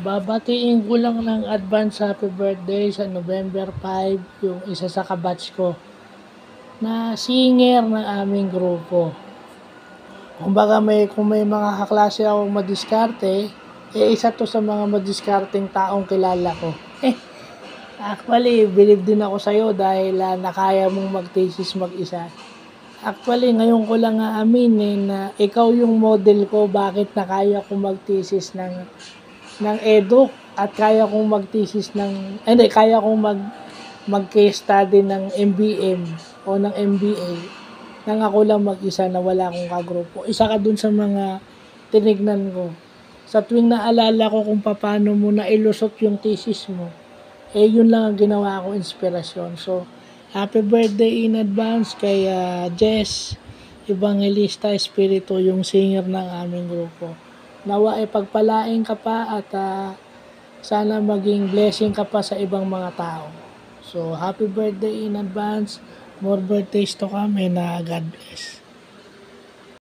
Babatiin ko lang ng advance happy birthday sa November 5, yung isa sa kabatch ko na singer ng aming grupo. Kumbaga kung may mga kaklase akong madiskarte, isa to sa mga madiskarteng taong kilala ko. Actually, believe din ako sa'yo dahil nakaya mong mag-thesis mag-isa. Actually, ngayon ko lang aaminin na ikaw yung model ko bakit nakaya ko mag-thesis ng edu at kaya kong mag-thesis kaya kong mag-case study ng MBM o ng MBA nang ako lang mag-isa na wala akong kagrupo. Isa ka dun sa mga tinignan ko. Sa tuwing naalala ko kung paano mo nailusot yung thesis mo, yun lang ang ginawa ko inspirasyon. So, happy birthday in advance kay Jess Evangelista Espiritu, yung singer ng aming grupo. Nawa pagpalain ka pa at sana maging blessing ka pa sa ibang mga tao. So, happy birthday in advance. More birthdays to come and God bless.